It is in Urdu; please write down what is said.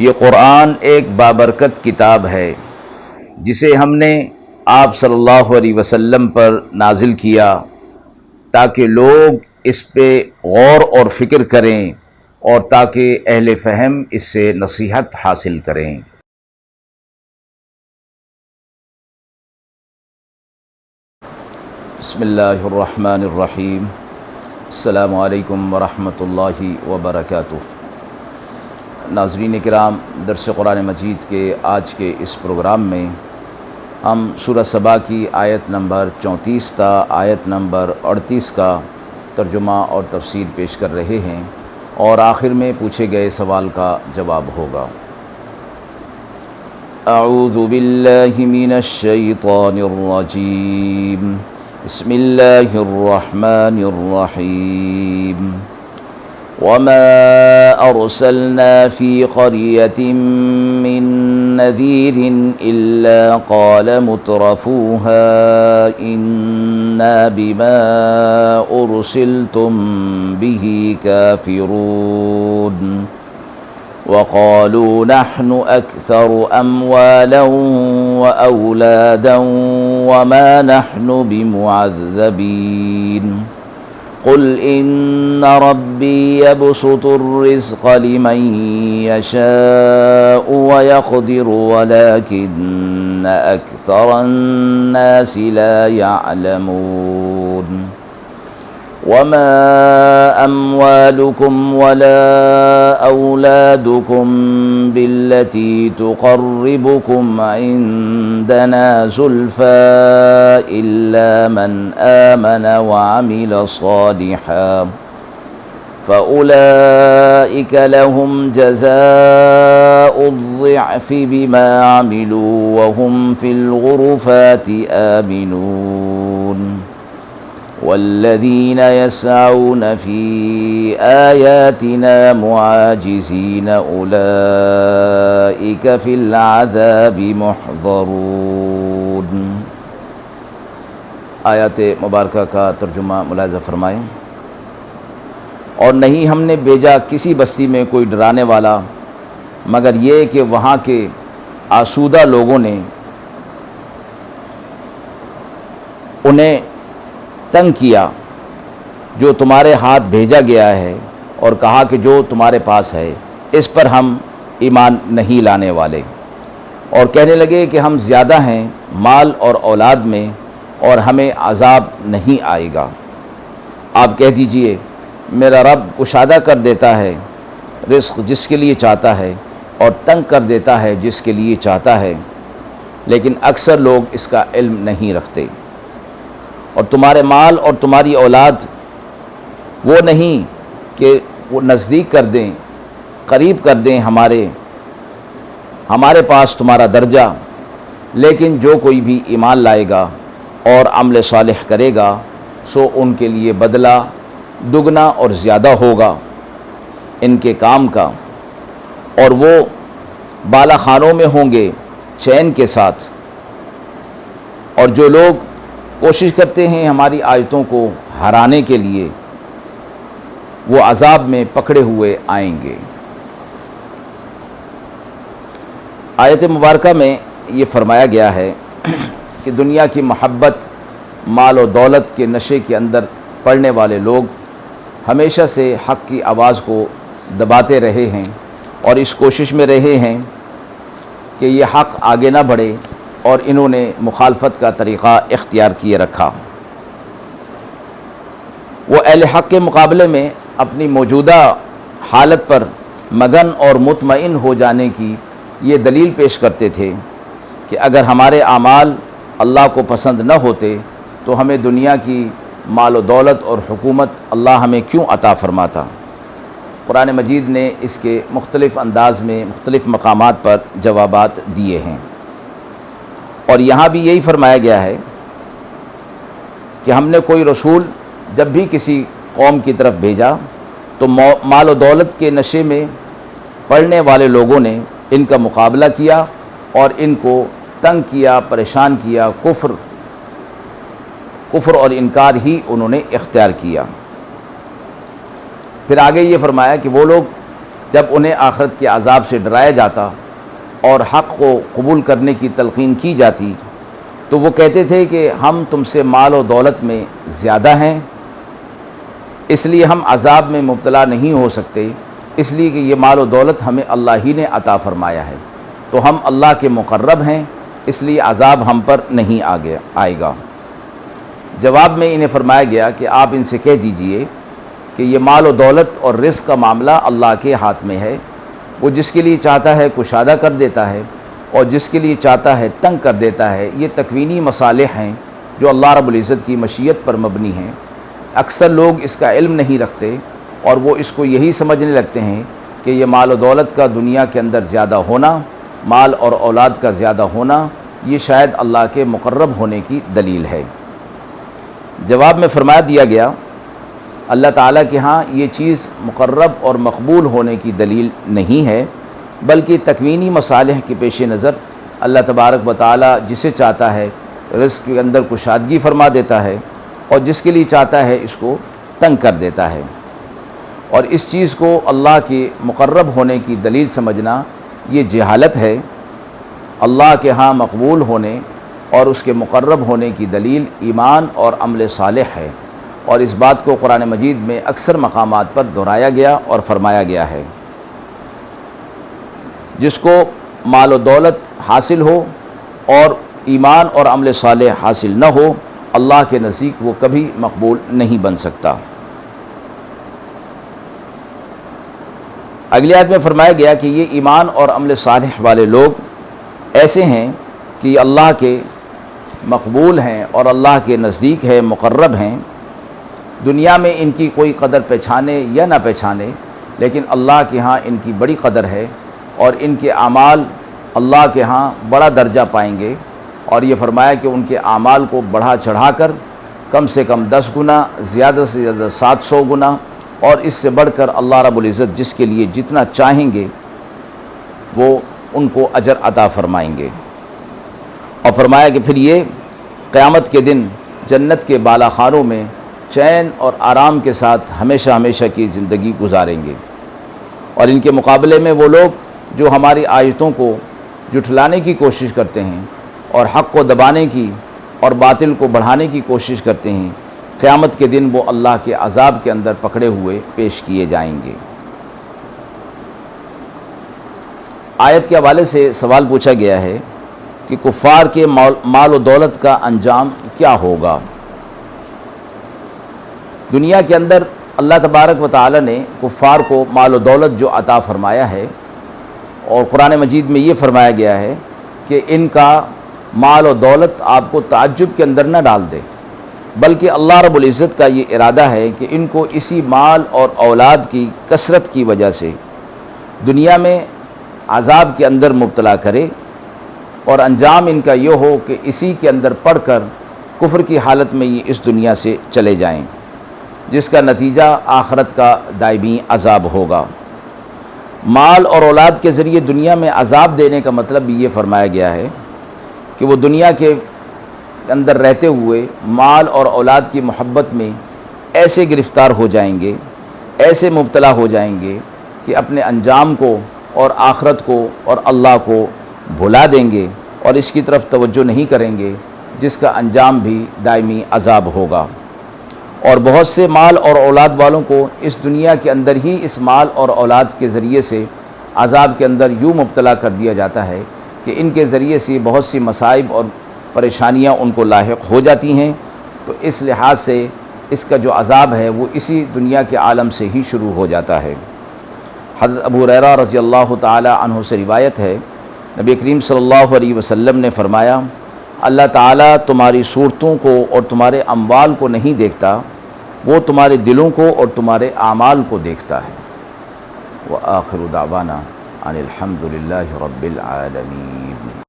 یہ قرآن ایک بابرکت کتاب ہے جسے ہم نے آپ صلی اللہ علیہ وسلم پر نازل کیا تاکہ لوگ اس پہ غور اور فکر کریں اور تاکہ اہل فہم اس سے نصیحت حاصل کریں۔ بسم اللہ الرحمن الرحیم۔ السلام علیکم ورحمۃ اللہ وبرکاتہ۔ ناظرین کرام، درس قرآن مجید کے آج کے اس پروگرام میں ہم سورہ سبا کی آیت نمبر 34 تا آیت نمبر 38 کا ترجمہ اور تفسیر پیش کر رہے ہیں اور آخر میں پوچھے گئے سوال کا جواب ہوگا۔ اعوذ باللہ من الشیطان الرجیم، بسم اللہ الرحمن الرحیم۔ وما أرسلنا في قرية من نذير إلا قال مترفوها إنا بما أرسلتم به كافرون وقالوا نحن أكثر أموالا وأولادا وما نحن بمعذبين قل إن ربي يبسط الرزق لمن يشاء ويقدر ولكن أكثر الناس لا يعلمون وما أموالكم ولا أولادكم بالتي تقربكم عندنا زلفى إلا من آمن وعمل صالحا فأولئك لهم جزاء الضعف بما عملوا وهم في الغرفات آمنون والذين يسعون في آياتنا معاجزين أولئك في العذاب محضرون۔ آیات مبارکہ کا ترجمہ ملاحظہ فرمائیں۔ اور نہیں ہم نے بھیجا کسی بستی میں کوئی ڈرانے والا مگر یہ کہ وہاں کے آسودہ لوگوں نے انہیں تنگ کیا جو تمہارے ہاتھ بھیجا گیا ہے اور کہا کہ جو تمہارے پاس ہے اس پر ہم ایمان نہیں لانے والے، اور کہنے لگے کہ ہم زیادہ ہیں مال اور اولاد میں اور ہمیں عذاب نہیں آئے گا۔ آپ کہہ دیجئے میرا رب کشادہ کر دیتا ہے رزق جس کے لیے چاہتا ہے اور تنگ کر دیتا ہے جس کے لیے چاہتا ہے، لیکن اکثر لوگ اس کا علم نہیں رکھتے۔ اور تمہارے مال اور تمہاری اولاد وہ نہیں کہ وہ نزدیک کر دیں، قریب کر دیں ہمارے پاس تمہارا درجہ، لیکن جو کوئی بھی ایمان لائے گا اور عمل صالح کرے گا سو ان کے لیے بدلہ دگنا اور زیادہ ہوگا ان کے کام کا، اور وہ بالا خانوں میں ہوں گے چین کے ساتھ۔ اور جو لوگ کوشش کرتے ہیں ہماری آیتوں کو ہرانے کے لیے وہ عذاب میں پکڑے ہوئے آئیں گے۔ آیت مبارکہ میں یہ فرمایا گیا ہے کہ دنیا کی محبت، مال و دولت کے نشے کے اندر پڑنے والے لوگ ہمیشہ سے حق کی آواز کو دباتے رہے ہیں اور اس کوشش میں رہے ہیں کہ یہ حق آگے نہ بڑھے، اور انہوں نے مخالفت کا طریقہ اختیار کیے رکھا۔ وہ اہل حق کے مقابلے میں اپنی موجودہ حالت پر مگن اور مطمئن ہو جانے کی یہ دلیل پیش کرتے تھے کہ اگر ہمارے اعمال اللہ کو پسند نہ ہوتے تو ہمیں دنیا کی مال و دولت اور حکومت اللہ ہمیں کیوں عطا فرماتا۔ قرآن مجید نے اس کے مختلف انداز میں مختلف مقامات پر جوابات دیے ہیں، اور یہاں بھی یہی فرمایا گیا ہے کہ ہم نے کوئی رسول جب بھی کسی قوم کی طرف بھیجا تو مال و دولت کے نشے میں پڑنے والے لوگوں نے ان کا مقابلہ کیا اور ان کو تنگ کیا، پریشان کیا، کفر اور انکار ہی انہوں نے اختیار کیا۔ پھر آگے یہ فرمایا کہ وہ لوگ جب انہیں آخرت کے عذاب سے ڈرایا جاتا اور حق کو قبول کرنے کی تلقین کی جاتی تو وہ کہتے تھے کہ ہم تم سے مال و دولت میں زیادہ ہیں، اس لیے ہم عذاب میں مبتلا نہیں ہو سکتے، اس لیے کہ یہ مال و دولت ہمیں اللہ ہی نے عطا فرمایا ہے، تو ہم اللہ کے مقرب ہیں، اس لیے عذاب ہم پر نہیں آئے گا۔ جواب میں انہیں فرمایا گیا کہ آپ ان سے کہہ دیجئے کہ یہ مال و دولت اور رزق کا معاملہ اللہ کے ہاتھ میں ہے، وہ جس کے لیے چاہتا ہے کشادہ کر دیتا ہے اور جس کے لیے چاہتا ہے تنگ کر دیتا ہے۔ یہ تکوینی مصالح ہیں جو اللہ رب العزت کی مشیت پر مبنی ہیں۔ اکثر لوگ اس کا علم نہیں رکھتے اور وہ اس کو یہی سمجھنے لگتے ہیں کہ یہ مال و دولت کا دنیا کے اندر زیادہ ہونا، مال اور اولاد کا زیادہ ہونا، یہ شاید اللہ کے مقرب ہونے کی دلیل ہے۔ جواب میں فرما دیا گیا اللہ تعالیٰ کے ہاں یہ چیز مقرب اور مقبول ہونے کی دلیل نہیں ہے، بلکہ تکوینی مصالح کے پیش نظر اللہ تبارک و تعالیٰ جسے چاہتا ہے رزق کے اندر کشادگی فرما دیتا ہے اور جس کے لیے چاہتا ہے اس کو تنگ کر دیتا ہے، اور اس چیز کو اللہ کے مقرب ہونے کی دلیل سمجھنا یہ جہالت ہے۔ اللہ کے ہاں مقبول ہونے اور اس کے مقرب ہونے کی دلیل ایمان اور عمل صالح ہے، اور اس بات کو قرآن مجید میں اکثر مقامات پر دہرایا گیا اور فرمایا گیا ہے۔ جس کو مال و دولت حاصل ہو اور ایمان اور عمل صالح حاصل نہ ہو، اللہ کے نزدیک وہ کبھی مقبول نہیں بن سکتا۔ اگلی آیت میں فرمایا گیا کہ یہ ایمان اور عمل صالح والے لوگ ایسے ہیں کہ یہ اللہ کے مقبول ہیں اور اللہ کے نزدیک ہے، مقرب ہیں۔ دنیا میں ان کی کوئی قدر پہچانے یا نہ پہچانے، لیکن اللہ کے ہاں ان کی بڑی قدر ہے اور ان کے اعمال اللہ کے ہاں بڑا درجہ پائیں گے، اور یہ فرمایا کہ ان کے اعمال کو بڑھا چڑھا کر کم سے کم 10 گنا، زیادہ سے زیادہ 700 گنا، اور اس سے بڑھ کر اللہ رب العزت جس کے لیے جتنا چاہیں گے وہ ان کو اجر عطا فرمائیں گے۔ اور فرمایا کہ پھر یہ قیامت کے دن جنت کے بالا خانوں میں چین اور آرام کے ساتھ ہمیشہ ہمیشہ کی زندگی گزاریں گے۔ اور ان کے مقابلے میں وہ لوگ جو ہماری آیتوں کو جھٹلانے کی کوشش کرتے ہیں اور حق کو دبانے کی اور باطل کو بڑھانے کی کوشش کرتے ہیں، قیامت کے دن وہ اللہ کے عذاب کے اندر پکڑے ہوئے پیش کیے جائیں گے۔ آیت کے حوالے سے سوال پوچھا گیا ہے کہ کفار کے مال و دولت کا انجام کیا ہوگا؟ دنیا کے اندر اللہ تبارک و تعالی نے کفار کو مال و دولت جو عطا فرمایا ہے، اور قرآن مجید میں یہ فرمایا گیا ہے کہ ان کا مال و دولت آپ کو تعجب کے اندر نہ ڈال دے، بلکہ اللہ رب العزت کا یہ ارادہ ہے کہ ان کو اسی مال اور اولاد کی کثرت کی وجہ سے دنیا میں عذاب کے اندر مبتلا کرے، اور انجام ان کا یہ ہو کہ اسی کے اندر پڑھ کر کفر کی حالت میں یہ اس دنیا سے چلے جائیں، جس کا نتیجہ آخرت کا دائمی عذاب ہوگا۔ مال اور اولاد کے ذریعے دنیا میں عذاب دینے کا مطلب بھی یہ فرمایا گیا ہے کہ وہ دنیا کے اندر رہتے ہوئے مال اور اولاد کی محبت میں ایسے گرفتار ہو جائیں گے، ایسے مبتلا ہو جائیں گے کہ اپنے انجام کو اور آخرت کو اور اللہ کو بھلا دیں گے اور اس کی طرف توجہ نہیں کریں گے، جس کا انجام بھی دائمی عذاب ہوگا۔ اور بہت سے مال اور اولاد والوں کو اس دنیا کے اندر ہی اس مال اور اولاد کے ذریعے سے عذاب کے اندر یوں مبتلا کر دیا جاتا ہے کہ ان کے ذریعے سے بہت سی مصائب اور پریشانیاں ان کو لاحق ہو جاتی ہیں، تو اس لحاظ سے اس کا جو عذاب ہے وہ اسی دنیا کے عالم سے ہی شروع ہو جاتا ہے۔ حضرت ابو ہریرہ رضی اللہ تعالی عنہ سے روایت ہے، نبی کریم صلی اللہ علیہ وسلم نے فرمایا، اللہ تعالیٰ تمہاری صورتوں کو اور تمہارے اموال کو نہیں دیکھتا، وہ تمہارے دلوں کو اور تمہارے اعمال کو دیکھتا ہے۔ وآخر دعوانا ان الحمد للہ رب العالمین۔